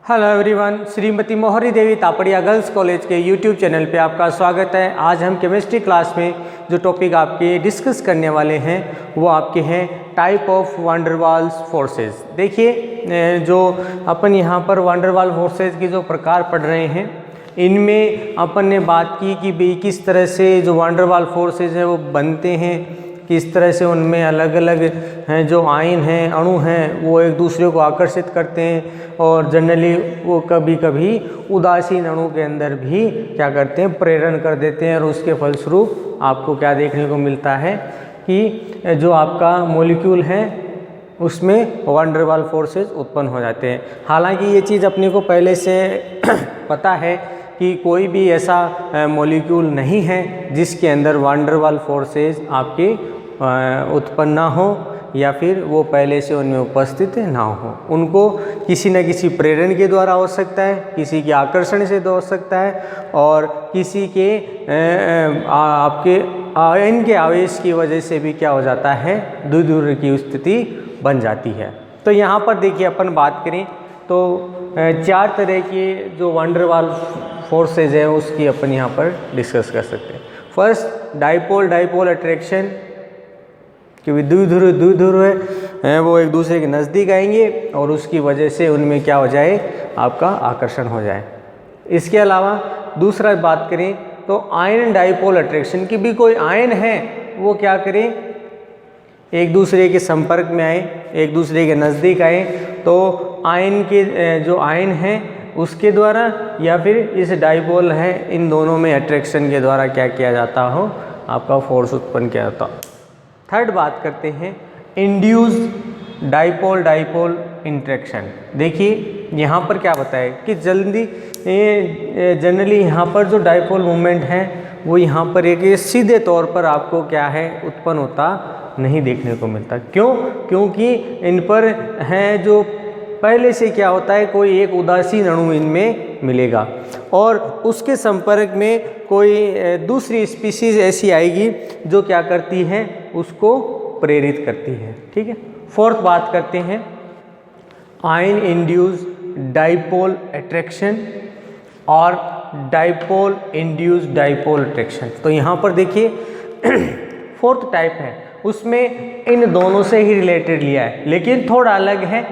Hello everyone, Shrimati मोहरी देवी Tapadia girls college के YouTube channel पे आपका स्वागत है। आज हम केमिस्ट्री क्लास में जो टॉपिक आपके डिस्कस करने वाले हैं वो आपके हैं type of van der Waals forces. देखिए, जो अपन यहाँ पर वान डेर वाल्स फोर्सेस की जो प्रकार पढ़ रहे हैं, इनमें अपन ने बात की कि भाई किस तरह से जो वान डेर वाल्स फोर्सेस हैं वो बनते हैं, किस तरह से उनमें अलग अलग हैं जो आयन हैं, अणु हैं, वो एक दूसरे को आकर्षित करते हैं और जनरली वो कभी कभी उदासीन अणु के अंदर भी क्या करते हैं, प्रेरण कर देते हैं। और उसके फलस्वरूप आपको क्या देखने को मिलता है कि जो आपका मॉलिक्यूल है उसमें वान डेर वाल्स फोर्सेस उत्पन्न हो जाते हैं। हालांकि ये चीज़ अपने को पहले से पता है कि कोई भी ऐसा मॉलिक्यूल नहीं है जिसके अंदर वान डेर वाल्स फोर्सेस आपके उत्पन्न ना हो या फिर वो पहले से उनमें उपस्थित ना हो। उनको किसी न किसी प्रेरण के द्वारा हो सकता है, किसी के आकर्षण से हो सकता है और किसी के आपके आयन के आवेश की वजह से भी क्या हो जाता है, द्विध्रुव की स्थिति बन जाती है। तो यहाँ पर देखिए, अपन बात करें तो चार तरह के जो वान डेर वाल्स फोर्सेज है उसकी अपन यहाँ पर डिस्कस कर सकते हैं। फर्स्ट, डाइपोल अट्रैक्शन, क्योंकि द्विध्रुव है वो एक दूसरे के नज़दीक आएंगे और उसकी वजह से उनमें क्या हो जाए, आपका आकर्षण हो जाए। इसके अलावा दूसरा बात करें तो आयन डाइपोल अट्रैक्शन की भी कोई आयन है वो क्या करें, एक दूसरे के संपर्क में आए, एक दूसरे के नज़दीक आए, तो आयन के जो आयन हैं उसके द्वारा या फिर इस डाइपोल है, इन दोनों में अट्रैक्शन के द्वारा क्या किया जाता हो, आपका फोर्स उत्पन्न किया जाता हो। थर्ड बात करते हैं इंड्यूस्ड डाइपोल इंट्रैक्शन। देखिए यहाँ पर क्या बताया कि जनरली यहाँ पर जो डाइपोल मूवमेंट है वो यहाँ पर एक सीधे तौर पर आपको क्या है, उत्पन्न होता नहीं देखने को मिलता। क्यों? क्योंकि इन पर हैं जो पहले से क्या होता है, कोई एक उदासीन अणु इनमें मिलेगा और उसके संपर्क में कोई दूसरी स्पीशीज ऐसी आएगी जो क्या करती है, उसको प्रेरित करती है। ठीक है। फोर्थ बात करते हैं आयन इंड्यूस्ड डाइपोल अट्रैक्शन और डाइपोल इंड्यूस्ड डाइपोल अट्रैक्शन। तो यहाँ पर देखिए फोर्थ टाइप है, उसमें इन दोनों से ही रिलेटेड लिया है लेकिन थोड़ा अलग है।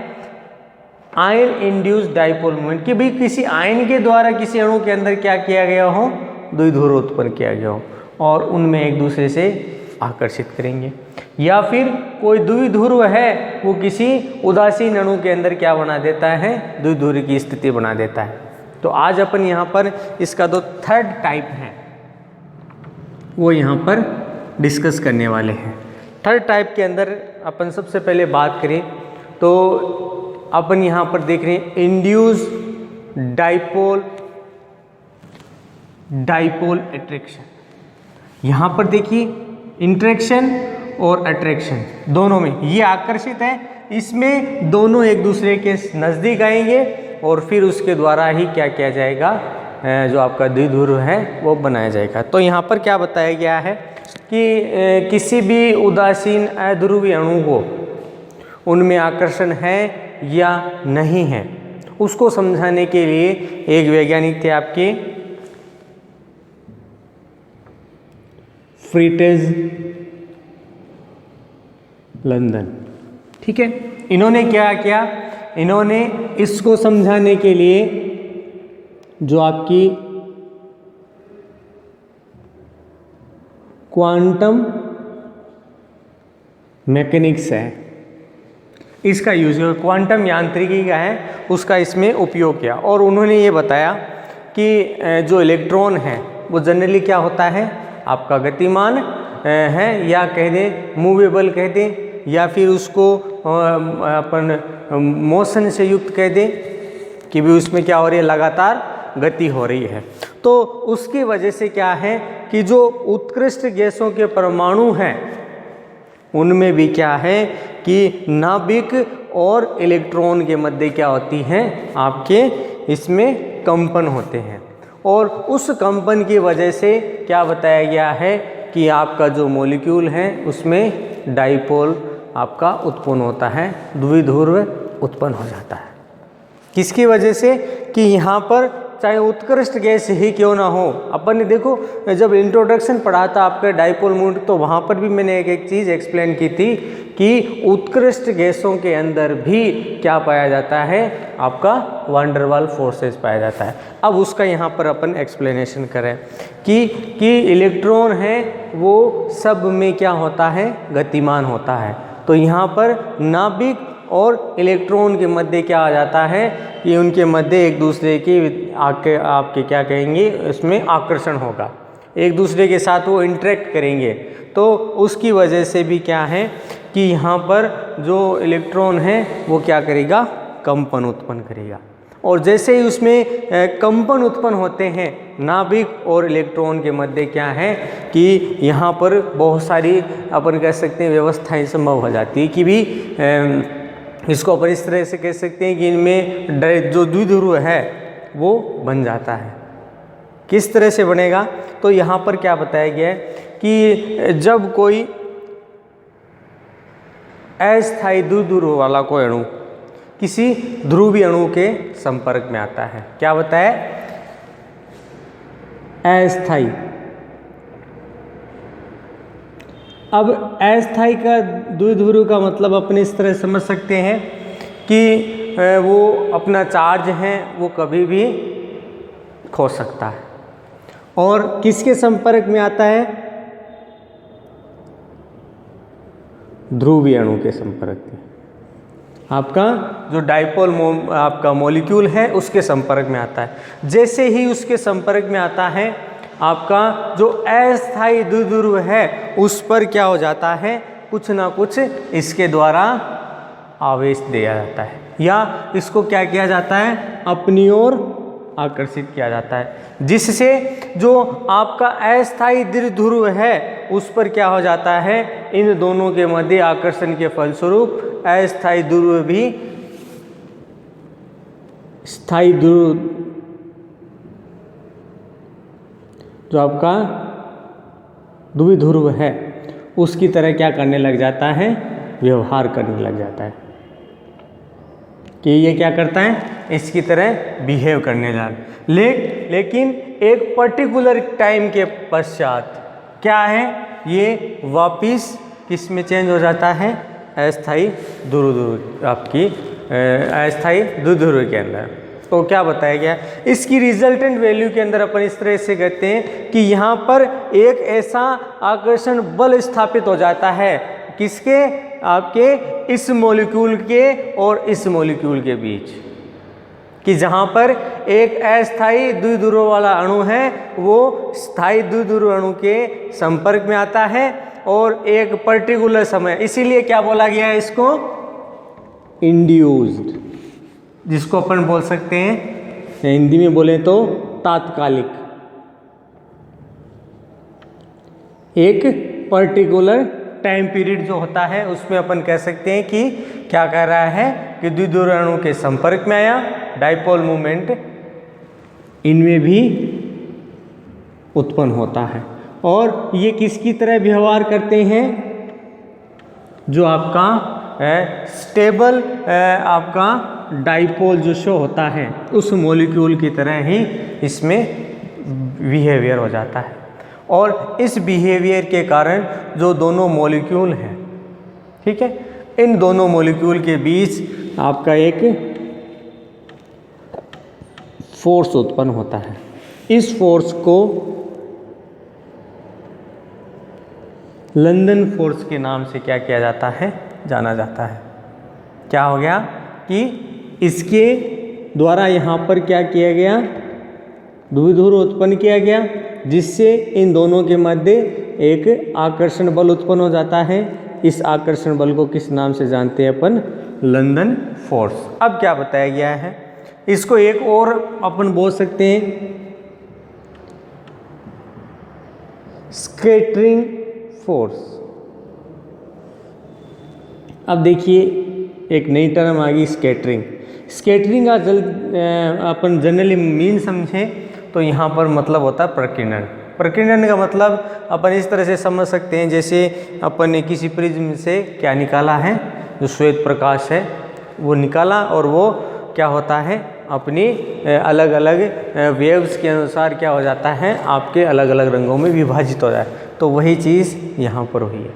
आयन इंड्यूस्ड डाइपोल मूवमेंट कि भाई किसी आयन के द्वारा किसी अणु के अंदर क्या किया गया हो, द्विध्रुव उत्पन्न किया गया हो और उनमें एक दूसरे से आकर्षित करेंगे, या फिर कोई द्विध्रुव है वो किसी उदासीन अणु के अंदर क्या बना देता है, द्विध्रुव की स्थिति बना देता है। तो आज अपन यहाँ पर इसका जो थर्ड टाइप है वो यहाँ पर डिस्कस करने वाले हैं। थर्ड टाइप के अंदर अपन सबसे पहले बात करें तो अपन यहाँ पर देख रहे हैं इंड्यूस्ड डाइपोल अट्रैक्शन। यहाँ पर देखिए इंट्रैक्शन और अट्रैक्शन दोनों में ये आकर्षित है, इसमें दोनों एक दूसरे के नज़दीक आएंगे और फिर उसके द्वारा ही क्या किया जाएगा, जो आपका द्विध्रुव है वो बनाया जाएगा। तो यहाँ पर क्या बताया गया है कि किसी भी उदासीन अध्रुवीय अणु को उनमें आकर्षण है या नहीं है, उसको समझाने के लिए एक वैज्ञानिक थे आपके फ्रिट्ज लंदन। ठीक है। इन्होंने क्या किया, इन्होंने इसको समझाने के लिए जो आपकी क्वांटम मैकेनिक्स है इसका यूज, क्वांटम यांत्रिकी का है उसका इसमें उपयोग किया और उन्होंने ये बताया कि जो इलेक्ट्रॉन है वो जनरली क्या होता है, आपका गतिमान है या कह दें मूवेबल कह दें या फिर उसको अपन मोशन से युक्त कह दें कि भी उसमें क्या हो रही है, लगातार गति हो रही है। तो उसकी वजह से क्या है कि जो उत्कृष्ट गैसों के परमाणु हैं उनमें भी क्या है कि नाभिक और इलेक्ट्रॉन के मध्य क्या होती हैं, आपके इसमें कंपन होते हैं और उस कंपन की वजह से क्या बताया गया है कि आपका जो मॉलिक्यूल है उसमें डाइपोल आपका उत्पन्न होता है, द्विध्रुव उत्पन्न हो जाता है। किसकी वजह से कि यहाँ पर चाहे उत्कृष्ट गैस ही क्यों ना हो, अपन ने देखो जब इंट्रोडक्शन पढ़ा था आपका डाइपोल मोमेंट, तो वहाँ पर भी मैंने एक चीज़ एक्सप्लेन की थी कि उत्कृष्ट गैसों के अंदर भी क्या पाया जाता है, आपका वैन वाल फोर्सेस पाया जाता है। अब उसका यहाँ पर अपन एक्सप्लेनेशन करें कि इलेक्ट्रॉन है वो सब में क्या होता है, गतिमान होता है। तो यहाँ पर नाभिक और इलेक्ट्रॉन के मध्य क्या आ जाता है कि उनके मध्य एक दूसरे की आपके क्या कहेंगे, उसमें आकर्षण होगा, एक दूसरे के साथ वो इंटरेक्ट करेंगे। तो उसकी वजह से भी क्या है कि यहाँ पर जो इलेक्ट्रॉन है वो क्या करेगा, कंपन उत्पन्न करेगा। और जैसे ही उसमें कंपन उत्पन्न होते हैं नाभिक और इलेक्ट्रॉन के मध्य क्या है कि यहाँ पर बहुत सारी अपन कह सकते हैं व्यवस्थाएं संभव हो जाती है कि भी इसको अपन इस तरह से कह सकते हैं कि इनमें जो द्विध्रुव है वो बन जाता है। किस तरह से बनेगा, तो यहाँ पर क्या बताया गया है कि जब कोई अस्थायी द्विध्रुव वाला कोई अणु किसी ध्रुवीय अणु के संपर्क में आता है, क्या बताया, अस्थायी। अब अस्थायी का द्विध्रुव का मतलब अपन इस तरह समझ सकते हैं कि वो अपना चार्ज है वो कभी भी खो सकता है। और किसके संपर्क में आता है, ध्रुवीय अणु के संपर्क में। आपका जो डाइपोल आपका मॉलिक्यूल है उसके संपर्क में आता है। जैसे ही उसके संपर्क में आता है आपका जो अस्थायी द्विध्रुव है उस पर क्या हो जाता है, कुछ ना कुछ इसके द्वारा आवेश दिया जाता है या इसको क्या किया जाता है, अपनी ओर आकर्षित किया जाता है, जिससे जो आपका अस्थायी द्विध्रुव है उस पर क्या हो जाता है, इन दोनों के मध्य आकर्षण के फलस्वरूप अस्थायी ध्रुव भी स्थायी ध्रुव जो आपका द्विध्रुव है उसकी तरह क्या करने लग जाता है, व्यवहार करने लग जाता है कि ये क्या करता है, इसकी तरह बिहेव करने लगा। लेकिन एक पर्टिकुलर टाइम के पश्चात क्या है, ये वापिस किस में चेंज हो जाता है, अस्थायी द्विध्रुव आपकी अस्थायी द्विध्रुव के अंदर। तो क्या बताया गया, इसकी रिजल्टेंट वैल्यू के अंदर अपन इस तरह से कहते हैं कि यहाँ पर एक ऐसा आकर्षण बल स्थापित हो जाता है, किसके, आपके इस मॉलिक्यूल के और इस मॉलिक्यूल के बीच, कि जहाँ पर एक अस्थायी द्विध्रुव वाला अणु है वो स्थायी द्विध्रुव अणु के संपर्क में आता है और एक पर्टिकुलर समय, इसीलिए क्या बोला गया है इसको, इंड्यूस्ड, जिसको अपन बोल सकते हैं हिंदी में बोले तो तात्कालिक। एक पर्टिकुलर टाइम पीरियड जो होता है उसमें अपन कह सकते हैं कि क्या कह रहा है कि द्विध्रुव अणु के संपर्क में आया, डाइपोल मोमेंट इनमें भी उत्पन्न होता है। और ये किसकी तरह व्यवहार करते हैं, जो आपका स्टेबल आपका डाइपोल जो शो होता है उस मॉलिक्यूल की तरह ही इसमें बिहेवियर हो जाता है। और इस बिहेवियर के कारण जो दोनों मॉलिक्यूल हैं, ठीक है, इन दोनों मॉलिक्यूल के बीच आपका एक फोर्स उत्पन्न होता है। इस फोर्स को लंदन फोर्स के नाम से क्या किया जाता है, जाना जाता है। क्या हो गया कि इसके द्वारा यहाँ पर क्या किया गया, द्विध्रुव उत्पन्न किया गया, जिससे इन दोनों के मध्य एक आकर्षण बल उत्पन्न हो जाता है। इस आकर्षण बल को किस नाम से जानते हैं अपन, लंदन फोर्स। अब क्या बताया गया है, इसको एक और अपन बोल सकते हैं स्कैटरिंग फोर्स। अब देखिए एक नई टर्म आ गई, स्कैटरिंग। स्कैटरिंग का अपन जनरली मीन समझें तो यहाँ पर मतलब होता है प्रकीर्णन। प्रकीर्णन का मतलब अपन इस तरह से समझ सकते हैं, जैसे अपन ने किसी प्रिज्म से क्या निकाला है, जो श्वेत प्रकाश है वो निकाला और वो क्या होता है, अपनी अलग अलग वेव्स के अनुसार क्या हो जाता है, आपके अलग अलग रंगों में विभाजित हो जाए। तो वही चीज़ यहाँ पर हुई है।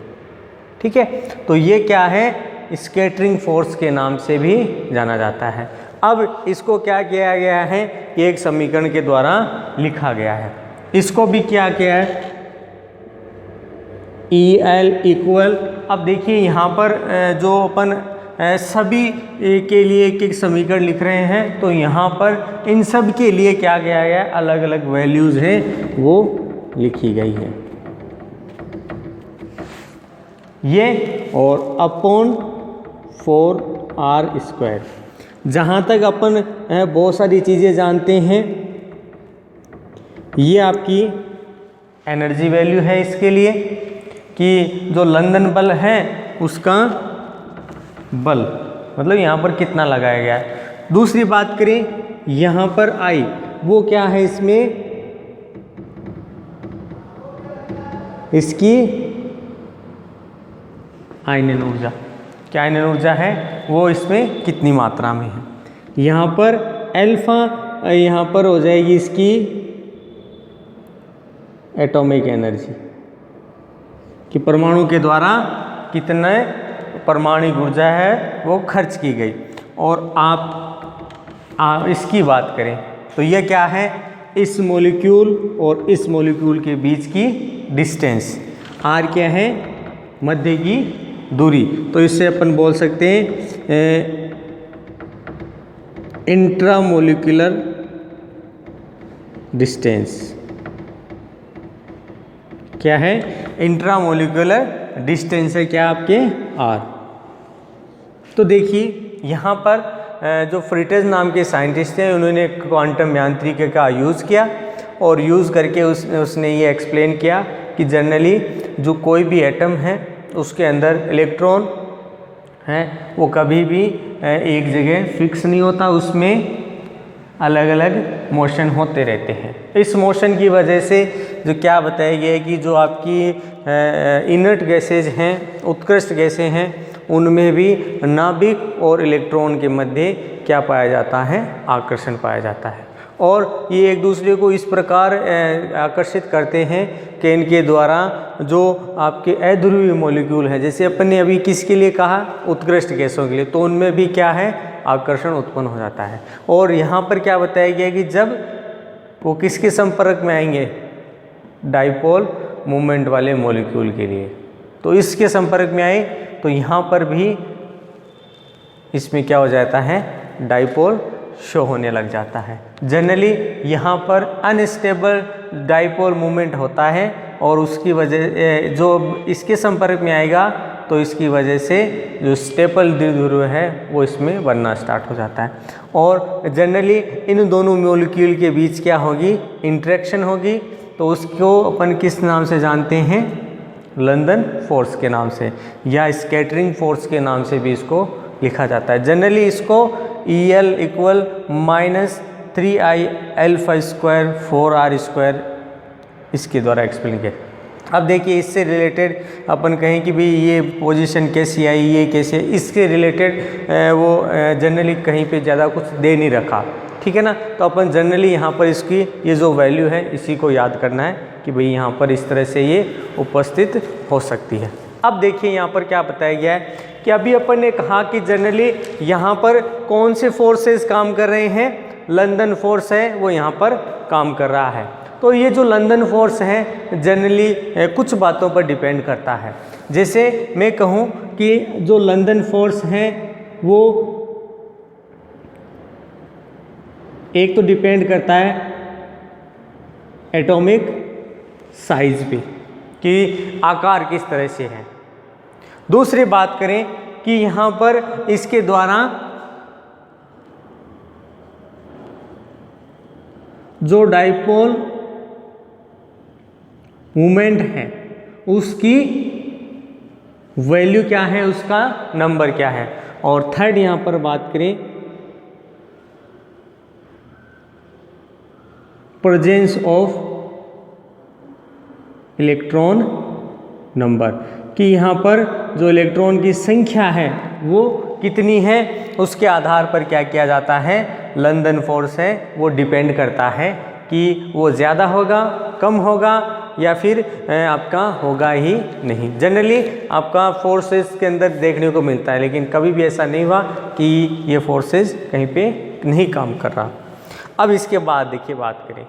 ठीक है, तो ये क्या है, स्कैटरिंग फोर्स के नाम से भी जाना जाता है। अब इसको क्या किया गया है, एक समीकरण के द्वारा लिखा गया है। इसको भी क्या किया है, EL इक्वल, अब देखिए यहाँ पर जो अपन सभी के लिए एक एक समीकरण लिख रहे हैं, तो यहाँ पर इन सब के लिए क्या किया गया है, अलग अलग वैल्यूज़ हैं वो लिखी गई है। ये और अपॉन 4r²। जहाँ तक अपन बहुत सारी चीज़ें जानते हैं, ये आपकी एनर्जी वैल्यू है इसके लिए, कि जो लंदन बल है उसका बल मतलब यहाँ पर कितना लगाया गया है। दूसरी बात करें, यहाँ पर I वो क्या है, इसमें इसकी आयनन ऊर्जा, क्या आयनन ऊर्जा है वो इसमें कितनी मात्रा में है। यहाँ पर अल्फा, यहाँ पर हो जाएगी इसकी एटॉमिक एनर्जी, कि परमाणु के द्वारा कितने परमाणु ऊर्जा है वो खर्च की गई। और आप इसकी बात करें तो यह क्या है, इस मॉलिक्यूल और इस मॉलिक्यूल के बीच की डिस्टेंस, r क्या है, मध्य की दूरी। तो इससे अपन बोल सकते हैं इंट्रामोलिकुलर डिस्टेंस। क्या है, इंट्रामोलिकुलर डिस्टेंस है क्या आपके r। तो देखिए यहाँ पर जो फ्रिटेज नाम के साइंटिस्ट हैं, उन्होंने क्वांटम यांत्रिकी का यूज़ किया और यूज़ करके उसने ये एक्सप्लेन किया कि जनरली जो कोई भी एटम है उसके अंदर इलेक्ट्रॉन है वो कभी भी एक जगह फिक्स नहीं होता, उसमें अलग अलग मोशन होते रहते हैं। इस मोशन की वजह से जो क्या बताया गया है कि जो आपकी इनर्ट गैसेज हैं, उत्कृष्ट गैसें हैं, उनमें भी नाभिक और इलेक्ट्रॉन के मध्य क्या पाया जाता है, आकर्षण पाया जाता है। और ये एक दूसरे को इस प्रकार आकर्षित करते हैं कि इनके द्वारा जो आपके अध्रुवीय मॉलिक्यूल हैं, जैसे अपन ने अभी किसके लिए कहा, उत्कृष्ट गैसों के लिए, तो उनमें भी क्या है, आकर्षण उत्पन्न हो जाता है। और यहाँ पर क्या बताया गया कि जब वो किसके संपर्क में आएंगे, डाइपोल मोमेंट वाले मॉलिक्यूल के लिए, तो इसके संपर्क में आए तो यहाँ पर भी इसमें क्या हो जाता है, डाइपोल शो होने लग जाता है। जनरली यहाँ पर अनस्टेबल डाइपोल मूवमेंट होता है और उसकी वजह जो इसके संपर्क में आएगा तो इसकी वजह से जो स्टेबल द्विध्रुव है वो इसमें बनना स्टार्ट हो जाता है। और जनरली इन दोनों मॉलिक्यूल के बीच क्या होगी, इंटरेक्शन होगी, तो उसको अपन किस नाम से जानते हैं, लंदन फोर्स के नाम से या स्कैटरिंग फोर्स के नाम से भी इसको लिखा जाता है। जनरली इसको EL equal -3I alpha square 4r² इसके द्वारा एक्सप्लेन किया। अब देखिए इससे रिलेटेड अपन कहें कि भाई ये पोजीशन कैसी आई, ये कैसे, इसके रिलेटेड वो जनरली कहीं पे ज़्यादा कुछ दे नहीं रखा, ठीक है ना। तो अपन जनरली यहाँ पर इसकी ये जो वैल्यू है इसी को याद करना है कि भाई यहाँ पर इस तरह से ये उपस्थित हो सकती है। अब देखिए यहाँ पर क्या बताया गया है कि अभी अपन ने कहा कि जनरली यहाँ पर कौन से फोर्सेस काम कर रहे हैं, लंदन फोर्स है वो यहाँ पर काम कर रहा है। तो ये जो लंदन फोर्स है जनरली कुछ बातों पर डिपेंड करता है। जैसे मैं कहूँ कि जो लंदन फोर्स है वो एक तो डिपेंड करता है एटॉमिक साइज पे कि आकार किस तरह से है। दूसरी बात करें कि यहाँ पर इसके द्वारा जो डाइपोल मूवमेंट है उसकी वैल्यू क्या है, उसका नंबर क्या है। और थर्ड यहाँ पर बात करें प्रेजेंस ऑफ इलेक्ट्रॉन नंबर, कि यहाँ पर जो इलेक्ट्रॉन की संख्या है वो कितनी है उसके आधार पर क्या किया जाता है, लंदन फोर्स है वो डिपेंड करता है कि वो ज़्यादा होगा, कम होगा या फिर आपका होगा ही नहीं। जनरली आपका फोर्सेस के अंदर देखने को मिलता है, लेकिन कभी भी ऐसा नहीं हुआ कि ये फोर्सेस कहीं पे नहीं काम कर रहा। अब इसके बाद देखिए बात करें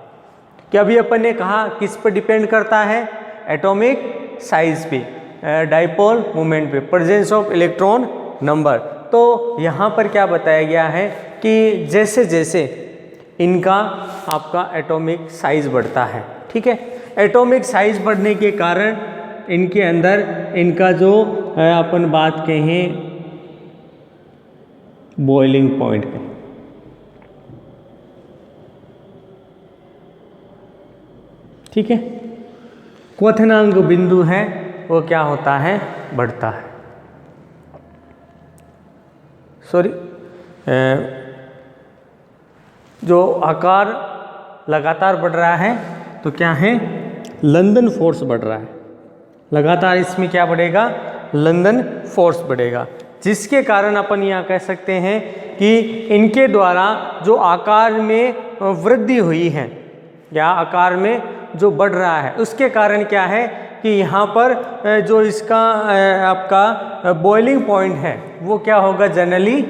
कि अभी अपन ने कहा किस पर डिपेंड करता है, एटॉमिक साइज पे, डाइपोल मोमेंट पे, प्रेजेंस ऑफ इलेक्ट्रॉन नंबर। तो यहाँ पर क्या बताया गया है कि जैसे जैसे इनका आपका एटॉमिक साइज बढ़ता है, ठीक है, एटॉमिक साइज बढ़ने के कारण इनके अंदर इनका जो अपन बात कहें बॉइलिंग पॉइंट का, ठीक है, क्वथनांक बिंदु है वो क्या होता है, बढ़ता है। सॉरी, जो आकार लगातार बढ़ रहा है तो क्या है, लंदन फोर्स बढ़ रहा है, लगातार इसमें क्या बढ़ेगा, लंदन फोर्स बढ़ेगा, जिसके कारण अपन यहाँ कह सकते हैं कि इनके द्वारा जो आकार में वृद्धि हुई है या आकार में जो बढ़ रहा है उसके कारण क्या है कि यहाँ पर जो इसका आपका बॉइलिंग पॉइंट है वो क्या होगा, जनरली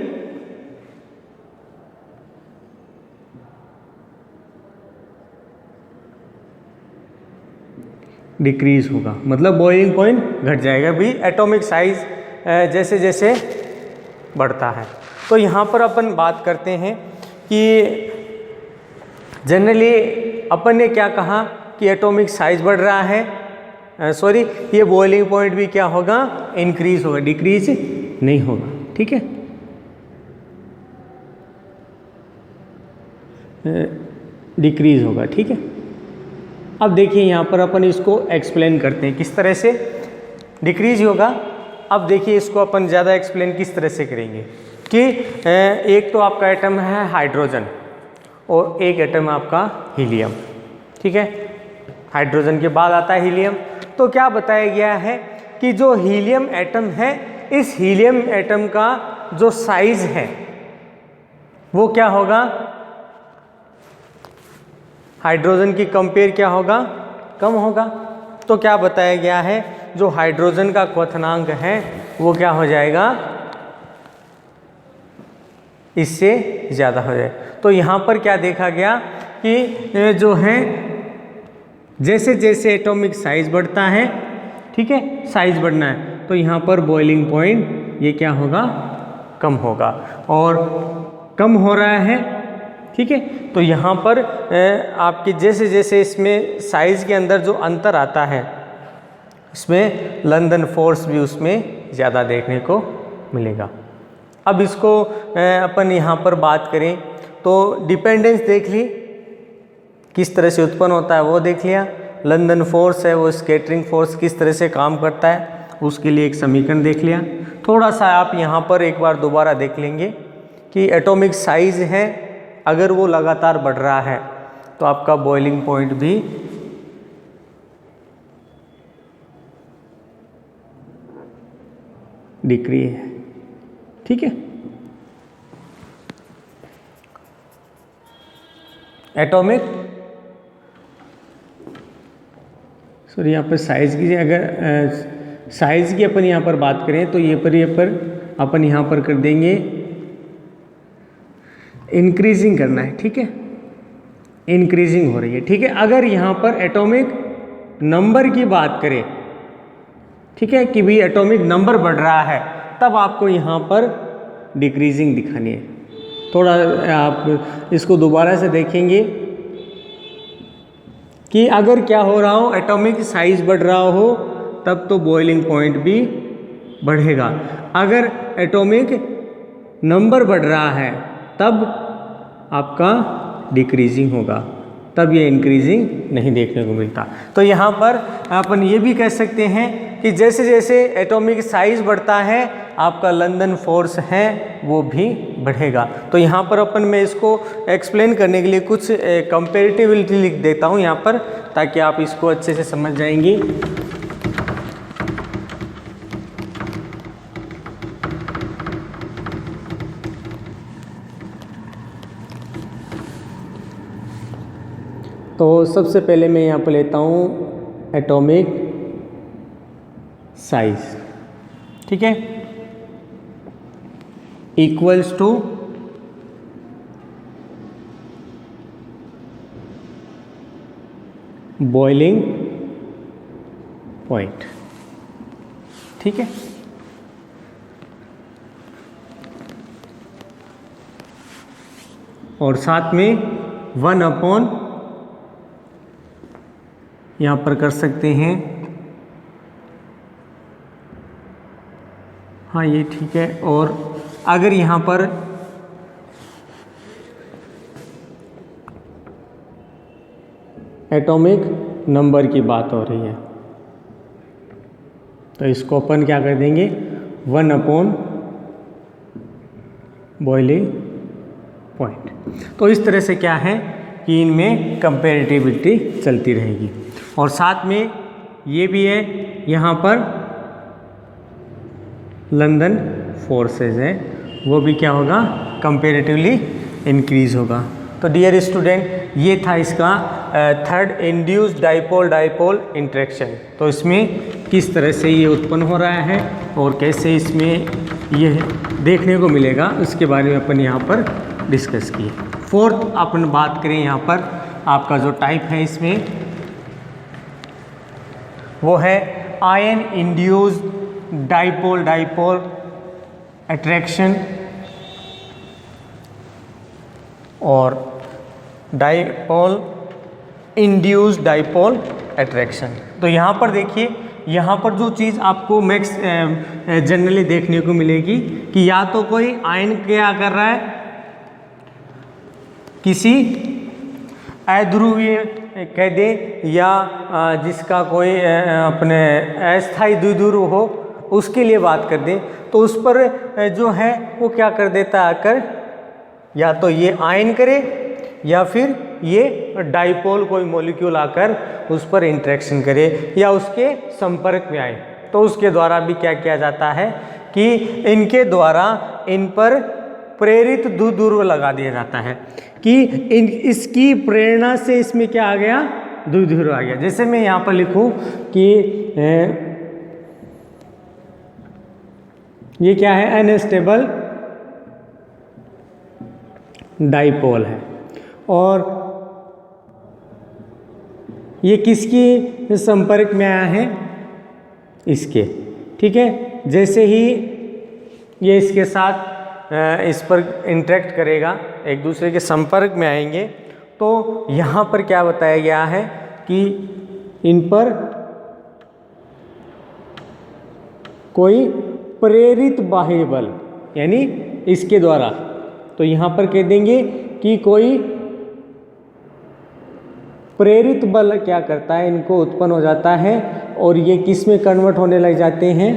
डिक्रीज होगा, मतलब बॉइलिंग पॉइंट घट जाएगा भी एटॉमिक साइज जैसे जैसे बढ़ता है। तो यहाँ पर अपन बात करते हैं कि जनरली अपन ने क्या कहा कि एटॉमिक साइज बढ़ रहा है, सॉरी ये बॉइलिंग पॉइंट भी क्या होगा, इंक्रीज होगा, डिक्रीज नहीं होगा, ठीक है, डिक्रीज होगा, ठीक है। अब देखिए यहाँ पर अपन इसको एक्सप्लेन करते हैं किस तरह से डिक्रीज होगा। अब देखिए इसको अपन ज़्यादा एक्सप्लेन किस तरह से करेंगे कि एक तो आपका एटम है हाइड्रोजन और एक एटम आपका हीलियम, ठीक है, हाइड्रोजन के बाद आता है हीलियम। तो क्या बताया गया है कि जो हीलियम एटम है, इस हीलियम एटम का जो साइज है वो क्या होगा, हाइड्रोजन की कंपेयर क्या होगा, कम होगा। तो क्या बताया गया है, जो हाइड्रोजन का क्वथनांक है वो क्या हो जाएगा, इससे ज़्यादा हो जाए। तो यहाँ पर क्या देखा गया कि जो है जैसे जैसे एटॉमिक साइज बढ़ता है, ठीक है, साइज बढ़ना है तो यहाँ पर बॉइलिंग पॉइंट ये क्या होगा, कम होगा, और कम हो रहा है, ठीक है। तो यहाँ पर आपके जैसे जैसे इसमें साइज के अंदर जो अंतर आता है इसमें लंदन फोर्स भी उसमें ज़्यादा देखने को मिलेगा। अब इसको अपन यहाँ पर बात करें तो डिपेंडेंस देख ली किस तरह से उत्पन्न होता है वो देख लिया, लंदन फोर्स है वो स्कैटरिंग फोर्स किस तरह से काम करता है उसके लिए एक समीकरण देख लिया। थोड़ा सा आप यहाँ पर एक बार दोबारा देख लेंगे कि एटॉमिक साइज है अगर वो लगातार बढ़ रहा है तो आपका बॉइलिंग पॉइंट भी डिक्रीज है, ठीक है। एटॉमिक सॉरी यहाँ पर साइज की, अगर साइज की अपन यहाँ पर बात करें तो ये पर अपन यहाँ पर कर देंगे इंक्रीजिंग करना है, ठीक है, इंक्रीजिंग हो रही है, ठीक है। अगर यहाँ पर एटॉमिक नंबर की बात करें, ठीक है, कि भी एटॉमिक नंबर बढ़ रहा है तब आपको यहाँ पर डिक्रीजिंग दिखानी है। थोड़ा आप इसको दोबारा से देखेंगे कि अगर क्या हो रहा हो, एटॉमिक साइज बढ़ रहा हो तब तो बॉइलिंग पॉइंट भी बढ़ेगा, अगर एटॉमिक नंबर बढ़ रहा है तब आपका डिक्रीजिंग होगा, तब ये इंक्रीजिंग नहीं देखने को मिलता। तो यहाँ पर अपन ये भी कह सकते हैं कि जैसे जैसे एटॉमिक साइज बढ़ता है आपका लंदन फोर्स है वो भी बढ़ेगा। तो यहाँ पर अपन मैं इसको एक्सप्लेन करने के लिए कुछ कंपेरेटिविटी लिख देता हूँ यहाँ पर, ताकि आप इसको अच्छे से समझ जाएंगे। तो सबसे पहले मैं यहाँ पर लेता हूँ एटॉमिक साइज, ठीक है, इक्वल्स टू बॉइलिंग पॉइंट, ठीक है। और साथ में 1/, यहाँ पर कर सकते हैं, हाँ ये ठीक है। और अगर यहाँ पर एटॉमिक नंबर की बात हो रही है तो इसको अपन क्या कर देंगे, 1/, बॉइलिंग पॉइंट। तो इस तरह से क्या है कि इनमें कंपैरेटिविटी चलती रहेगी। और साथ में ये भी है, यहाँ पर लंदन फोर्सेस है, वो भी क्या होगा, कंपैरेटिवली इंक्रीज होगा। तो डियर स्टूडेंट, ये था इसका third induced dipole dipole interaction. तो इसमें किस तरह से ये उत्पन्न हो रहा है और कैसे इसमें ये देखने को मिलेगा, उसके बारे में अपन यहाँ पर डिस्कस किए। फोर्थ अपन बात करें, यहाँ पर आपका जो टाइप है इसमें वो है ion induced dipole dipole attraction और डाइपोल इंड्यूस्ड डाइपोल अट्रैक्शन। तो यहाँ पर देखिए, यहाँ पर जो चीज़ आपको मैक्स जनरली देखने को मिलेगी कि या तो कोई आयन क्या कर रहा है, किसी अध्रुवीय कह दे या जिसका कोई अपने अस्थायी द्विध्रुव हो उसके लिए बात कर दें, तो उस पर जो है वो क्या कर देता है आकर, या तो ये आयन करे या फिर ये डाइपोल कोई मॉलिक्यूल आकर उस पर इंटरेक्शन करे या उसके संपर्क में आए। तो उसके द्वारा भी क्या किया जाता है कि इनके द्वारा इन पर प्रेरित द्विध्रुव लगा दिया जाता है कि इसकी प्रेरणा से इसमें क्या आ गया, द्विध्रुव आ गया। जैसे मैं यहाँ पर लिखूं कि ये क्या है, अनस्टेबल डाइपोल है और ये किसकी संपर्क में आया है, इसके, ठीक है। जैसे ही ये इसके साथ इस पर इंटरेक्ट करेगा, एक दूसरे के संपर्क में आएंगे, तो यहाँ पर क्या बताया गया है कि इन पर कोई प्रेरित बाह्य बल, यानी इसके द्वारा, तो यहाँ पर कह देंगे कि कोई प्रेरित बल क्या करता है, इनको उत्पन्न हो जाता है और ये किस में कन्वर्ट होने लग जाते हैं,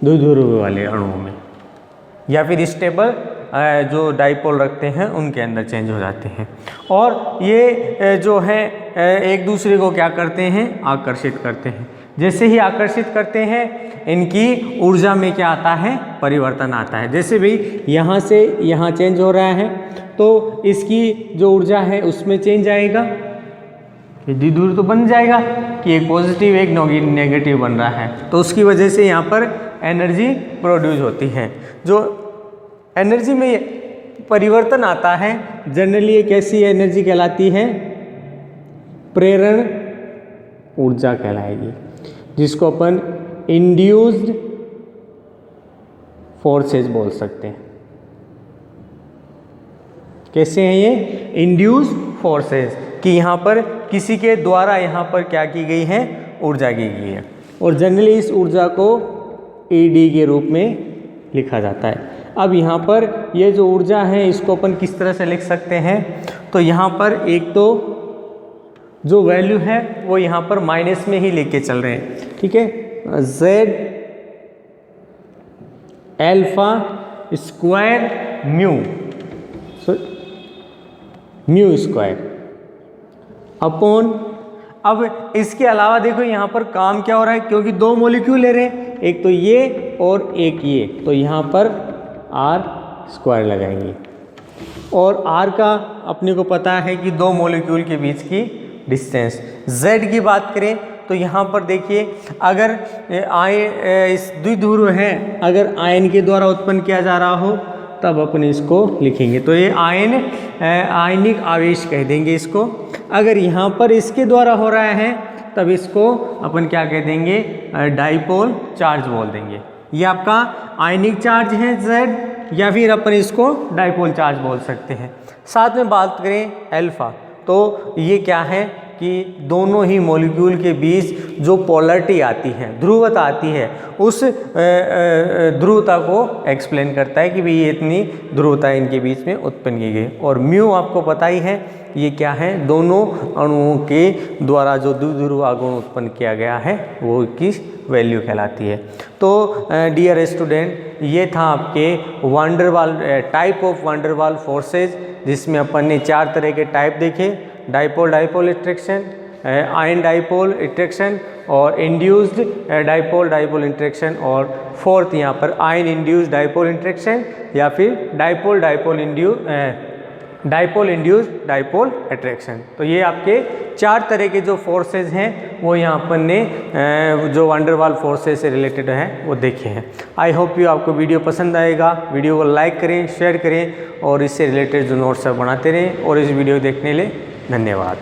द्विध्रुव वाले अणुओं में, या फिर स्टेबल जो डाइपोल रखते हैं उनके अंदर चेंज हो जाते हैं। और ये जो है एक दूसरे को क्या करते हैं, आकर्षित करते हैं। जैसे ही आकर्षित करते हैं, इनकी ऊर्जा में क्या आता है, परिवर्तन आता है। जैसे भाई यहाँ से यहाँ चेंज हो रहा है तो इसकी जो ऊर्जा है उसमें चेंज आएगा, द्विध्रुव तो बन जाएगा कि एक पॉजिटिव एक नेगेटिव बन रहा है, तो उसकी वजह से यहाँ पर एनर्जी प्रोड्यूस होती है। जो एनर्जी में परिवर्तन आता है, जनरली एक ऐसी एनर्जी कहलाती है, प्रेरण ऊर्जा कहलाएगी, जिसको अपन इंड्यूस्ड फोर्सेस बोल सकते हैं। कैसे हैं ये इंड्यूस्ड फोर्सेस, कि यहाँ पर किसी के द्वारा यहाँ पर क्या की गई है, ऊर्जा की गई है। और जनरली इस ऊर्जा को ईडी के रूप में लिखा जाता है। अब यहाँ पर ये जो ऊर्जा है इसको अपन किस तरह से लिख सकते हैं, तो यहाँ पर एक तो जो वैल्यू है वो यहाँ पर माइनस में ही लेके चल रहे हैं, ठीक है। Z alpha square mu, mu square upon, अब इसके अलावा देखो यहाँ पर काम क्या हो रहा है, क्योंकि दो मॉलिक्यूल ले रहे हैं, एक तो ये और एक ये, तो यहाँ पर R स्क्वायर लगाएंगे। और r का अपने को पता है कि दो मॉलिक्यूल के बीच की डिस्टेंस। z की बात करें तो यहाँ पर देखिए अगर इस द्विध्रुव है, अगर आयन के द्वारा उत्पन्न किया जा रहा हो तब अपन इसको लिखेंगे, तो ये आयनिक आवेश कह देंगे इसको। अगर यहाँ पर इसके द्वारा हो रहा है तब इसको अपन क्या कह देंगे, डाइपोल चार्ज बोल देंगे। ये आपका आयनिक चार्ज है Z, या फिर अपन इसको डाइपोल चार्ज बोल सकते हैं। साथ में बात करें अल्फा, तो ये क्या है कि दोनों ही मॉलिक्यूल के बीच जो पोलरिटी आती है, ध्रुवता आती है, उस ध्रुवता को एक्सप्लेन करता है कि भाई ये इतनी ध्रुवता इनके बीच में उत्पन्न की गई। और म्यू आपको पता ही है ये क्या है, दोनों अणुओं के द्वारा जो द्विध्रुव आघूर्ण उत्पन्न किया गया है वो किस वैल्यू कहलाती है। तो डियर स्टूडेंट, ये था आपके van der Waals type of van der Waals forces, जिसमें अपन ने 4 तरह के टाइप देखे, dipole dipole interaction, ion dipole interaction और इंड्यूस्ड डाइपोल डाइपोल इंटरेक्शन, और फोर्थ यहाँ पर आयन इंड्यूस्ड डाइपोल इंटरेक्शन या फिर dipole dipole induced dipole attraction. तो ये आपके 4 तरह के जो फोर्सेज हैं वो यहाँ अपन ने जो वंडरवाल फोर्सेज से रिलेटेड हैं वो देखे हैं। आई होप यू आपको वीडियो पसंद आएगा। वीडियो को लाइक करें, शेयर करें और इससे रिलेटेड जो नोट्स सब बनाते रहें। और इस वीडियो को देखने के लिए धन्यवाद।